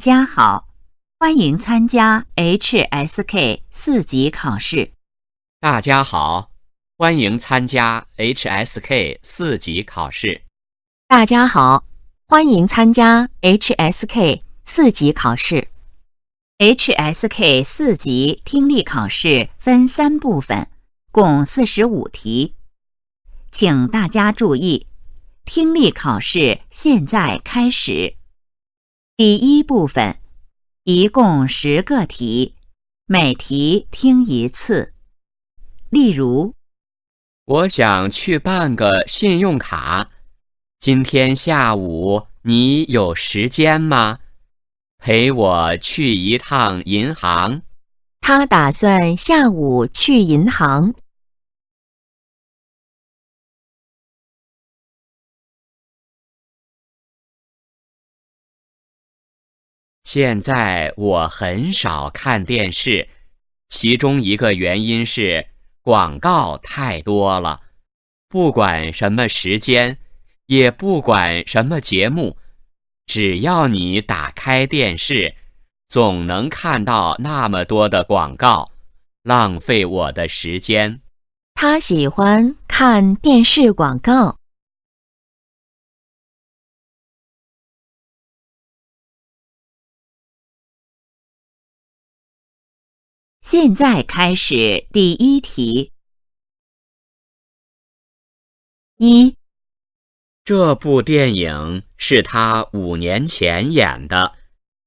家好，欢迎参加 HSK 4级考试。大家好，欢迎参加 HSK 4级考试。大家好，欢迎参加 HSK 4级考试。HSK 4级听力考试分3部分，共45题。请大家注意，听力考试现在开始。第1部分，一共10个题，每题听1次。例如，我想去办个信用卡，今天下午你有时间吗？陪我去一趟银行。他打算下午去银行。现在我很少看电视，其中一个原因是广告太多了。不管什么时间，也不管什么节目，只要你打开电视，总能看到那么多的广告，浪费我的时间。他喜欢看电视广告。现在开始第1题。1. 这部电影是他5年前演的，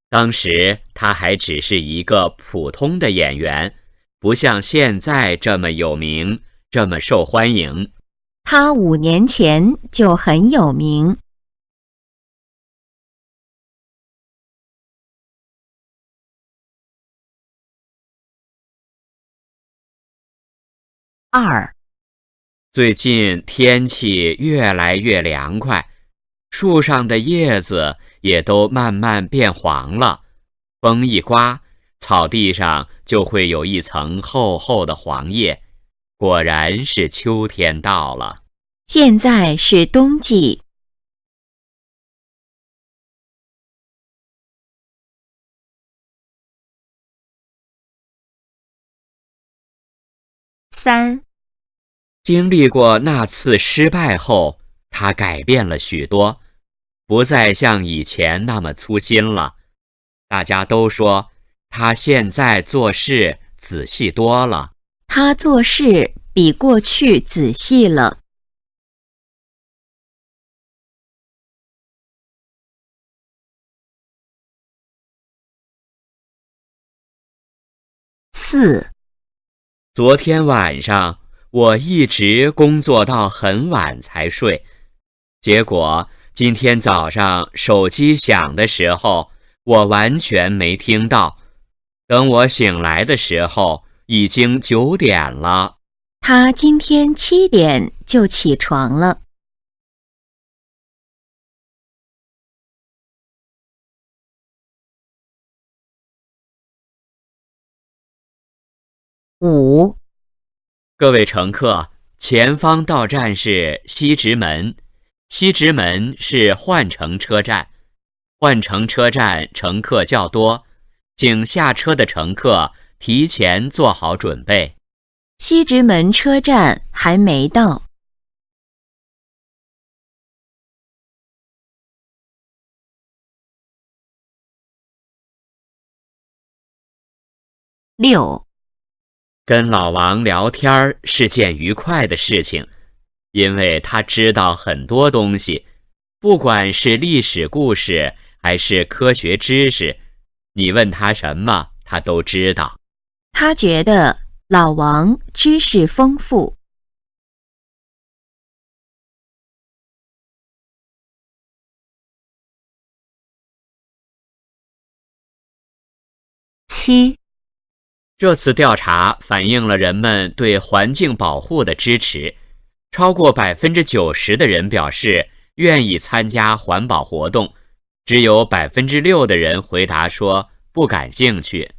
当时他还只是一个普通的演员，不像现在这么有名，这么受欢迎。他5年前就很有名。2. 最近天气越来越凉快，树上的叶子也都慢慢变黄了，风一刮，草地上就会有一层厚厚的黄叶，果然是秋天到了。现在是冬季。3. 经历过那次失败后，他改变了许多，不再像以前那么粗心了。大家都说他现在做事仔细多了。他做事比过去仔细了。4. 昨天晚上我一直工作到很晚才睡，结果今天早上手机响的时候，我完全没听到。等我醒来的时候，已经9点了。他今天7点就起床了。5. 各位乘客，前方到站是西直门，西直门是换乘车站，换乘车站乘客较多，请下车的乘客提前做好准备。西直门车站还没到。6. 跟老王聊天是件愉快的事情，因为他知道很多东西，不管是历史故事还是科学知识，你问他什么，他都知道。他觉得老王知识丰富。7. 这次调查反映了人们对环境保护的支持，超过90%的人表示愿意参加环保活动，只有6%的人回答说不感兴趣。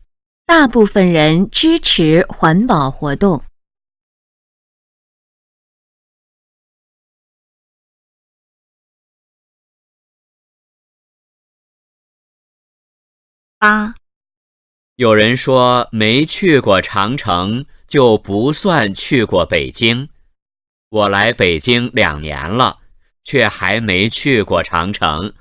大部分人支持环保活动。8、有人说没去过长城就不算去过北京。我来北京2年了，却还没去过长城，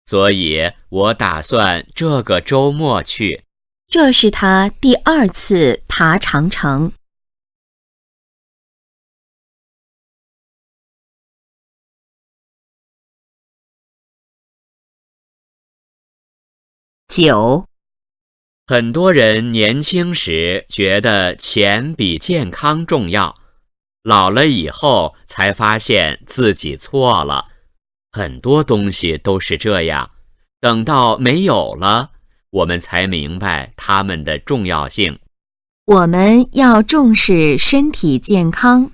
所以我打算这个周末去。这是他第2次爬长城。9、很多人年轻时觉得钱比健康重要，老了以后才发现自己错了。很多东西都是这样，等到没有了，我们才明白它们的重要性。我们要重视身体健康。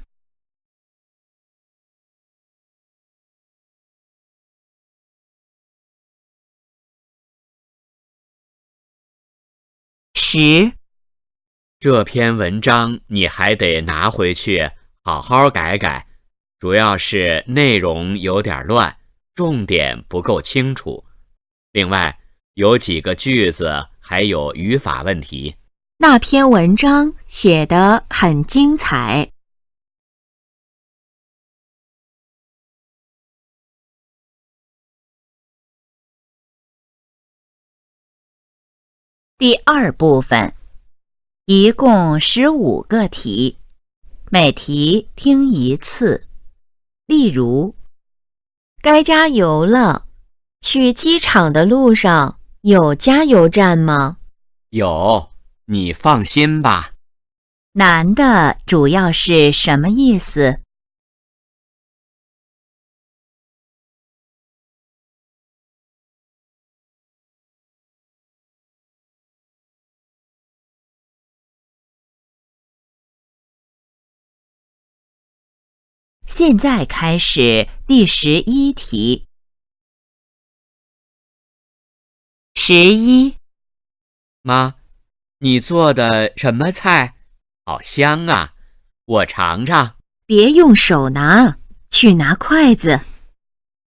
10、这篇文章你还得拿回去好好改改，主要是内容有点乱，重点不够清楚。另外，有几个句子还有语法问题。那篇文章写得很精彩。第2部分，一共15个题，每题听1次。例如，该加油了。去机场的路上有加油站吗？有，你放心吧。男的主要是什么意思？现在开始第11题。11、妈，你做的什么菜？好香啊，我尝尝。别用手拿，去拿筷子。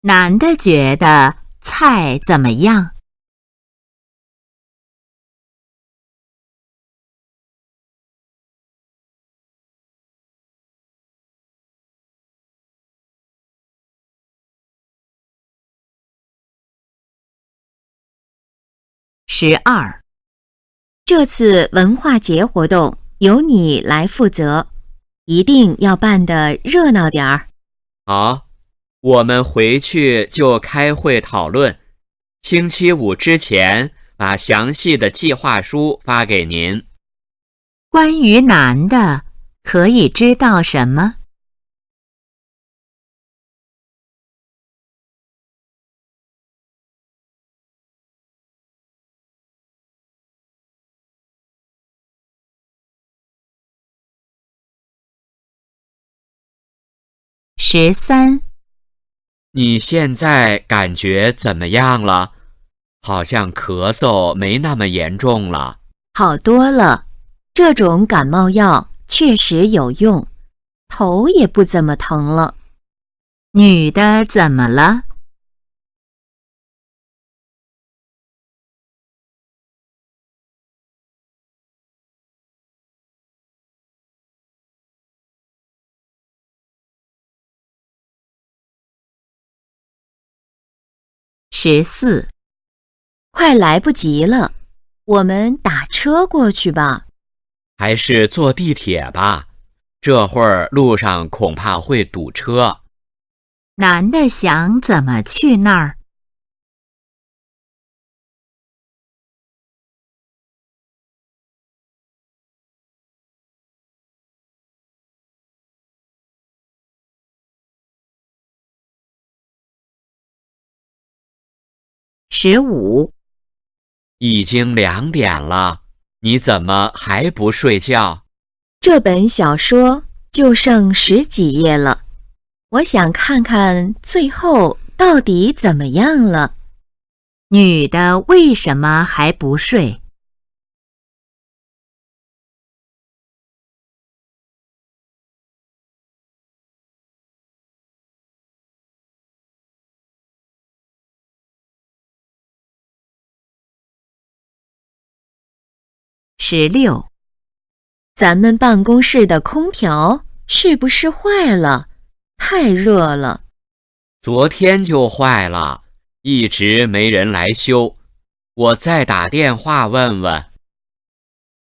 男的觉得菜怎么样？12、这次文化节活动由你来负责，一定要办得热闹点儿。好，我们回去就开会讨论，星期5之前把详细的计划书发给您。关于男的，可以知道什么？13、你现在感觉怎么样了？好像咳嗽没那么严重了。好多了，这种感冒药确实有用，头也不怎么疼了。女的怎么了？14、快来不及了，我们打车过去吧。还是坐地铁吧，这会儿路上恐怕会堵车。男的想怎么去那儿？15、已经2点了，你怎么还不睡觉？这本小说就剩10几页了，我想看看最后到底怎么样了。女的为什么还不睡？ 26. 咱们办公室的空调是不是坏了？太热了。昨天就坏了，一直没人来修，我再打电话问问。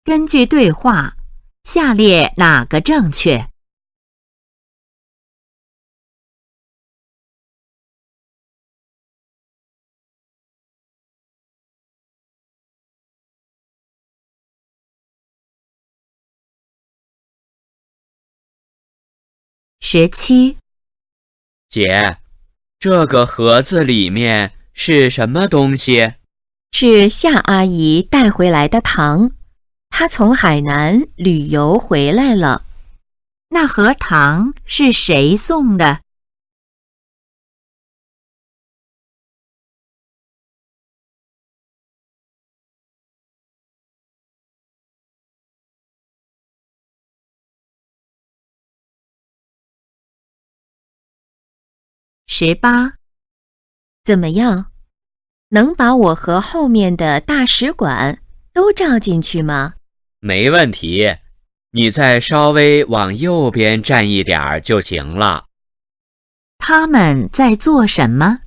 根据对话，下列哪个正确？17. 姐，这个盒子里面是什么东西？是夏阿姨带回来的糖，她从海南旅游回来了。那盒糖是谁送的？18. 怎么样？能把我和后面的大使馆都照进去吗？没问题，你再稍微往右边站一点儿就行了。他们在做什么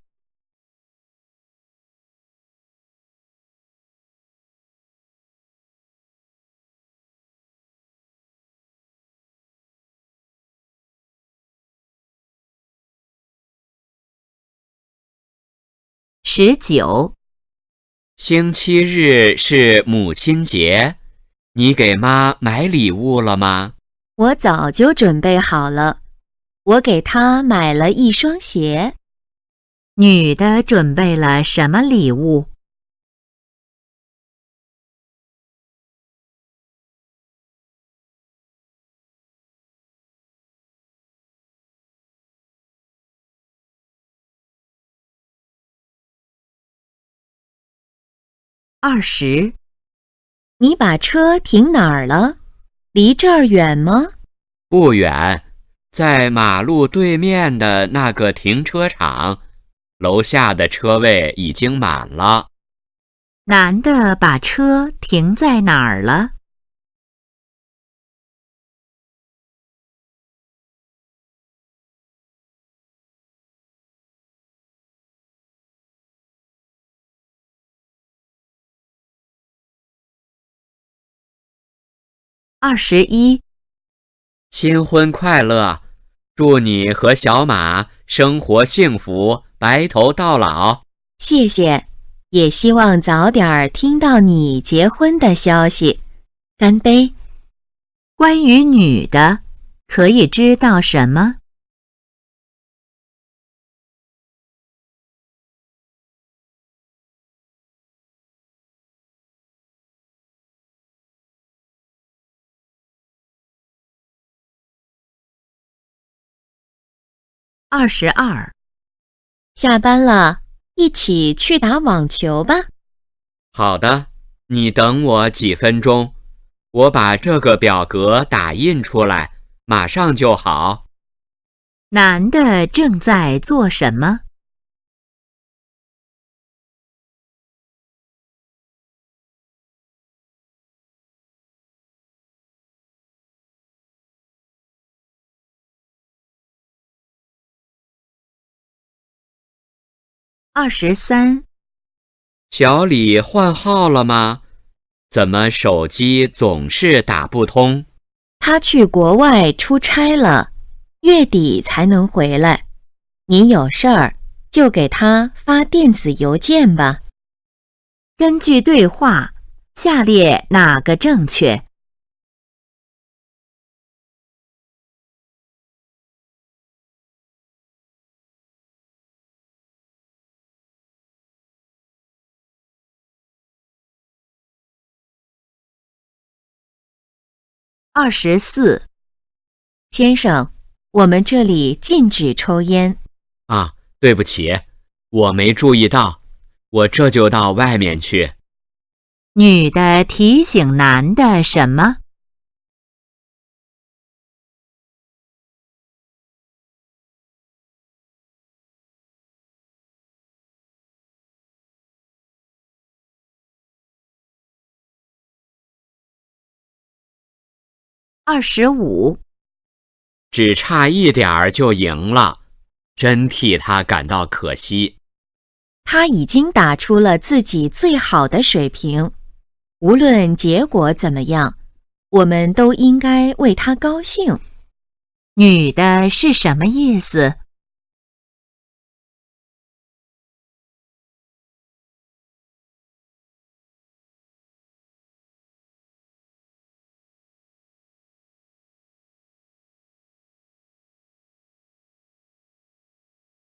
？19. 星期日是母亲节，你给妈买礼物了吗？我早就准备好了，我给她买了一双鞋。女的准备了什么礼物？20. 你把车停哪儿了？离这儿远吗？不远，在马路对面的那个停车场，楼下的车位已经满了。男的把车停在哪儿了？21. 新婚快乐，祝你和小马生活幸福，白头到老。谢谢，也希望早点儿听到你结婚的消息。干杯！关于女的，可以知道什么？22. 下班了，一起去打网球吧。好的，你等我几分钟，我把这个表格打印出来，马上就好。男的正在做什么？23. 小李换号了吗？怎么手机总是打不通？他去国外出差了，月底才能回来。你有事儿就给他发电子邮件吧。根据对话，下列哪个正确？24. 先生，我们这里禁止抽烟。啊，对不起，我没注意到，我这就到外面去。女的提醒男的什么？ 25，只差一点儿就赢了，真替他感到可惜。他已经打出了自己最好的水平，无论结果怎么样，我们都应该为他高兴。女的是什么意思？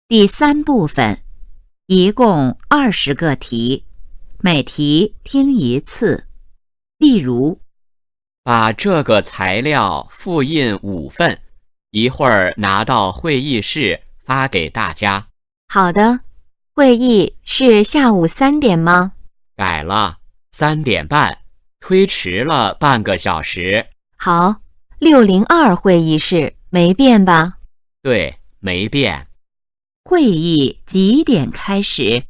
第3部分，一共20个题，每题听1次。例如，把这个材料复印5份，一会儿拿到会议室发给大家。好的，会议是下午3点吗？改了，3点半，推迟了半个小时。好，602会议室没变吧？对，没变。会议几点开始？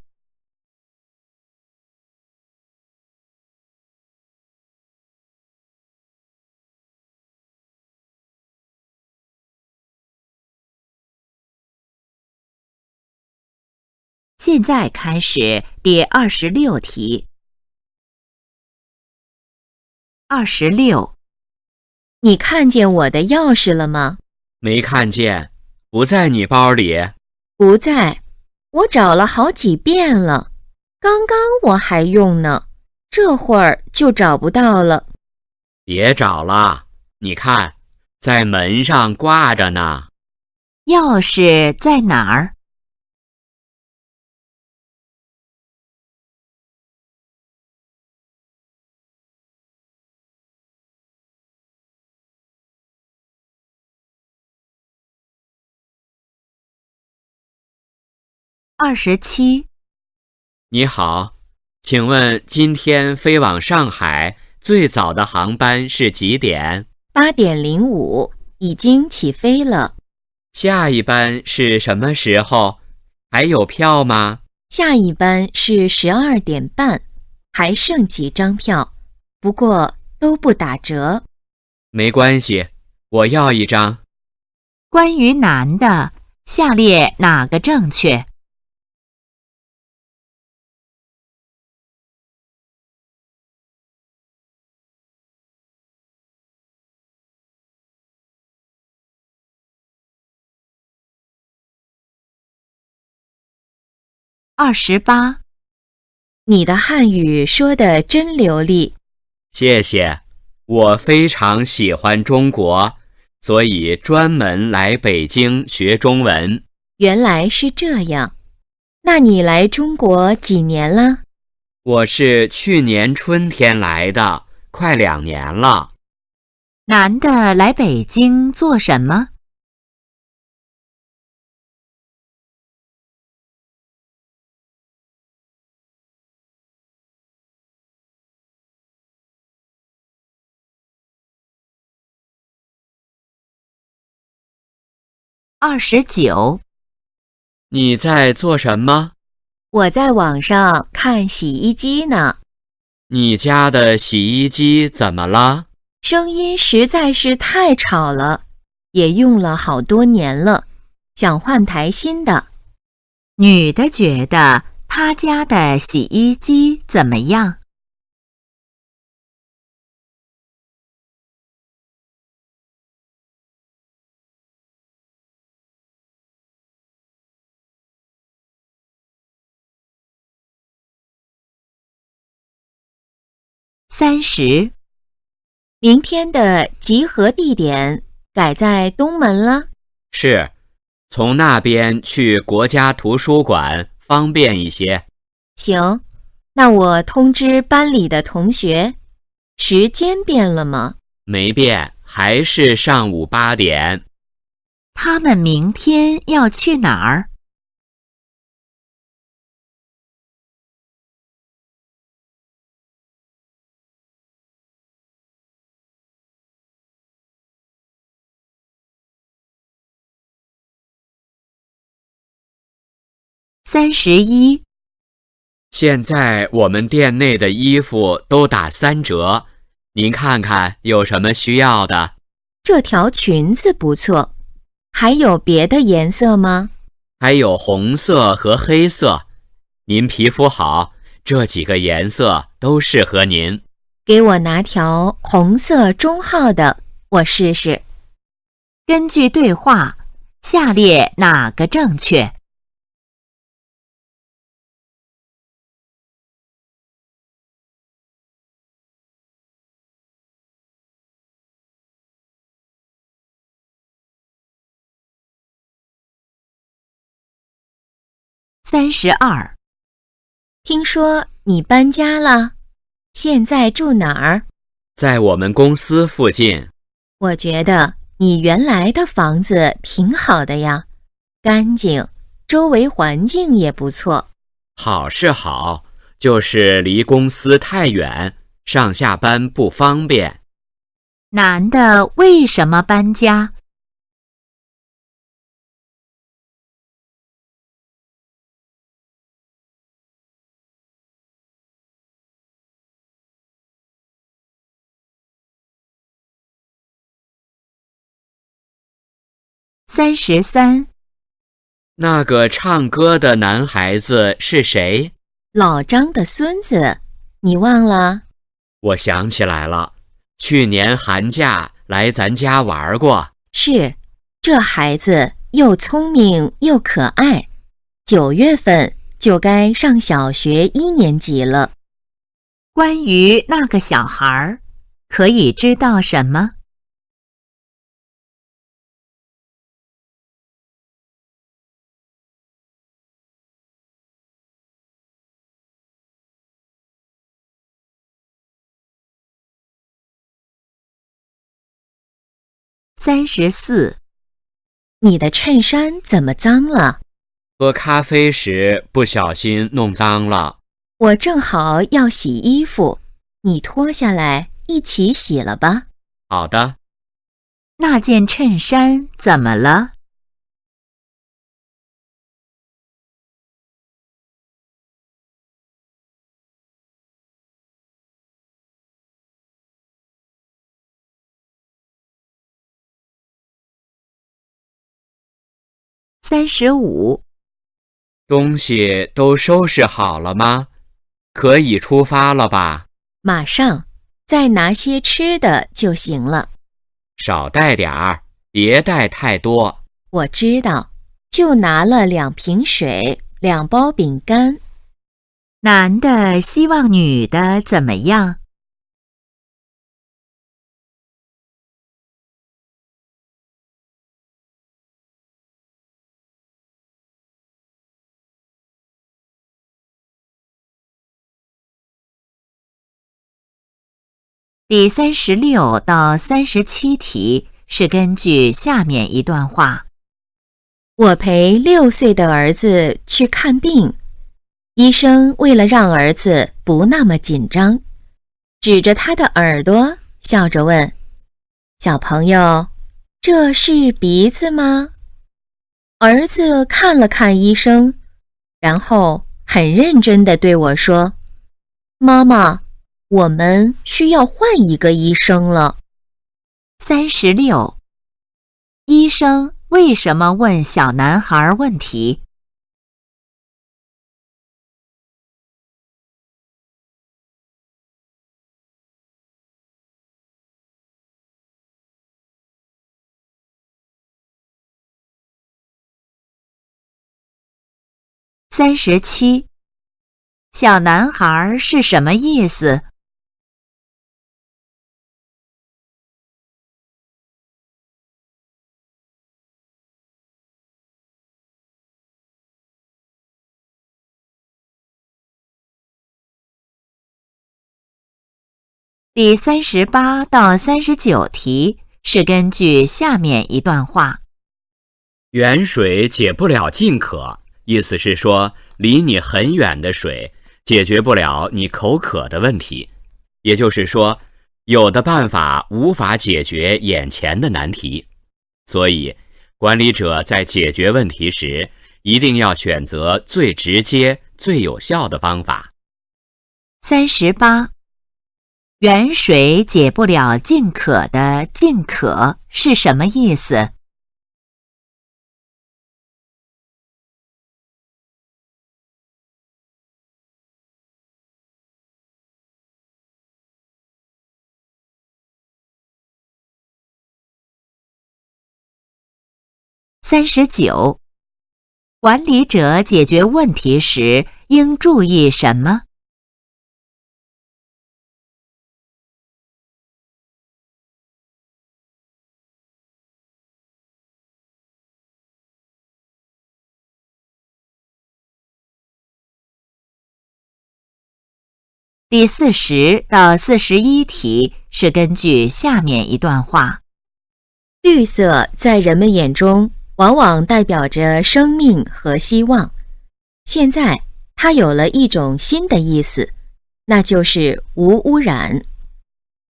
现在开始第26题。26，你看见我的钥匙了吗？没看见，不在你包里。不在，我找了好几遍了，刚刚我还用呢，这会儿就找不到了。别找了，你看，在门上挂着呢。钥匙在哪儿？27，你好，请问今天飞往上海最早的航班是几点8点05，已经起飞了。下一班是什么时候？还有票吗？下一班是12点半，还剩几张票，不过都不打折。没关系，我要一张。关于男的，下列哪个正确？28，你的汉语说得真流利。谢谢，我非常喜欢中国，所以专门来北京学中文。原来是这样，那你来中国几年了？我是去年春天来的，快2年了。男的来北京做什么？29，你在做什么？我在网上看洗衣机呢，你家的洗衣机怎么了？声音实在是太吵了，也用了好多年了，想换台新的。女的觉得她家的洗衣机怎么样？30，明天的集合地点改在东门了。是，从那边去国家图书馆方便一些。行，那我通知班里的同学。时间变了吗？没变，还是上午8点。他们明天要去哪儿？31，现在我们店内的衣服都打3折，您看看有什么需要的？这条裙子不错，还有别的颜色吗？还有红色和黑色。您皮肤好，这几个颜色都适合您。给我拿条红色中号的，我试试。根据对话，下列哪个正确？32。听说你搬家了，现在住哪儿？在我们公司附近。我觉得你原来的房子挺好的呀，干净，周围环境也不错。好是好，就是离公司太远，上下班不方便。男的为什么搬家？33。那个唱歌的男孩子是谁？老张的孙子，你忘了？我想起来了，去年寒假来咱家玩过。是，这孩子又聪明又可爱，9月份就该上小学1年级了。关于那个小孩，可以知道什么？34。你的衬衫怎么脏了？喝咖啡时不小心弄脏了。我正好要洗衣服，你脱下来一起洗了吧。好的。那件衬衫怎么了？35。东西都收拾好了吗？可以出发了吧？马上，再拿些吃的就行了。少带点儿，别带太多。我知道，就拿了2瓶水，2包饼干。男的希望女的怎么样第36到37题是根据下面一段话。我陪6岁的儿子去看病，医生为了让儿子不那么紧张，指着他的耳朵笑着问：小朋友，这是鼻子吗？儿子看了看医生，然后很认真地对我说：妈妈，我们需要换一个医生了。36。医生为什么问小男孩问题？37。小男孩是什么意思第38到39题是根据下面一段话。远水解不了近渴，意思是说离你很远的水解决不了你口渴的问题。也就是说，有的办法无法解决眼前的难题。所以，管理者在解决问题时，一定要选择最直接、最有效的方法。38。远水解不了近渴的近渴是什么意思？39. 管理者解决问题时应注意什么？第40到41题是根据下面一段话。绿色在人们眼中往往代表着生命和希望。现在，它有了一种新的意思，那就是无污染。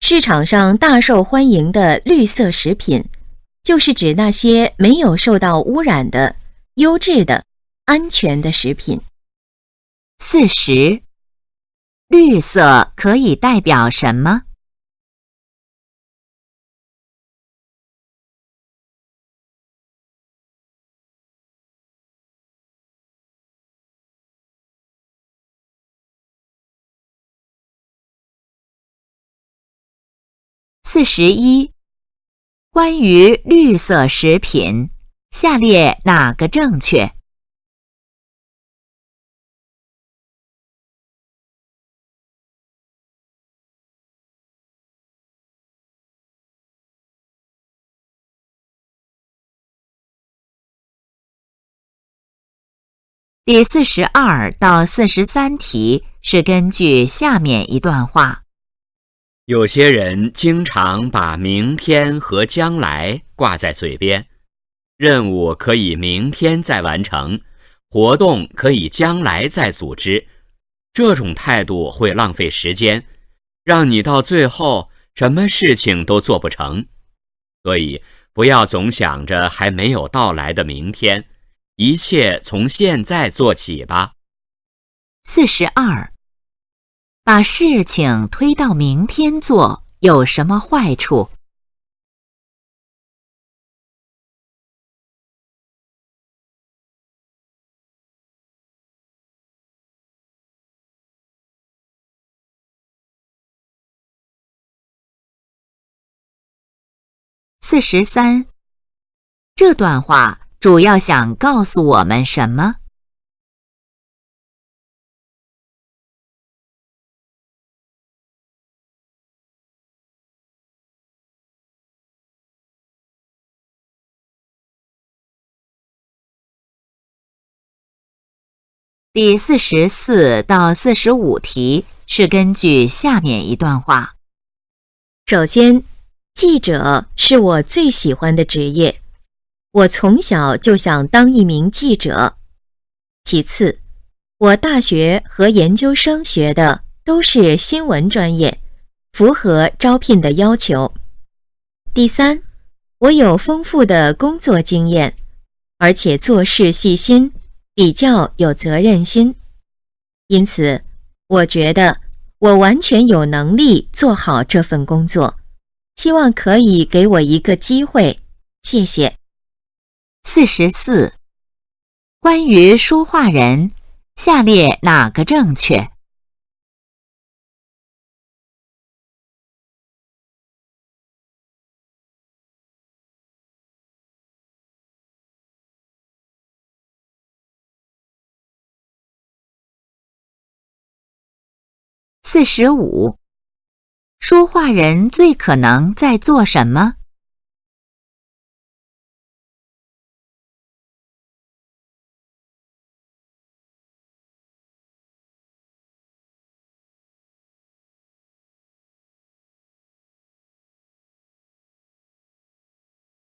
市场上大受欢迎的绿色食品，就是指那些没有受到污染的、优质的、安全的食品。40. 绿色可以代表什么？41. 关于绿色食品，下列哪个正确第42到43题是根据下面一段话。有些人经常把明天和将来挂在嘴边，任务可以明天再完成，活动可以将来再组织。这种态度会浪费时间，让你到最后什么事情都做不成。所以，不要总想着还没有到来的明天，一切从现在做起吧。42. 把事情推到明天做有什么坏处？43. 这段话主要想告诉我们什么第44到45题是根据下面一段话。首先，记者是我最喜欢的职业，我从小就想当一名记者。其次，我大学和研究生学的都是新闻专业，符合招聘的要求。第三，我有丰富的工作经验，而且做事细心，比较有责任心。因此，我觉得我完全有能力做好这份工作，希望可以给我一个机会，谢谢。44. 关于说话人，下列哪个正确？45. 说话人最可能在做什么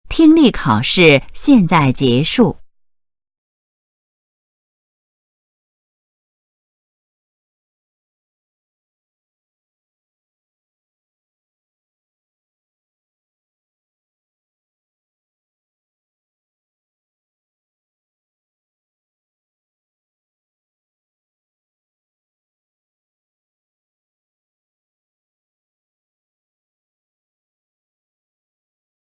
听力考试现在结束。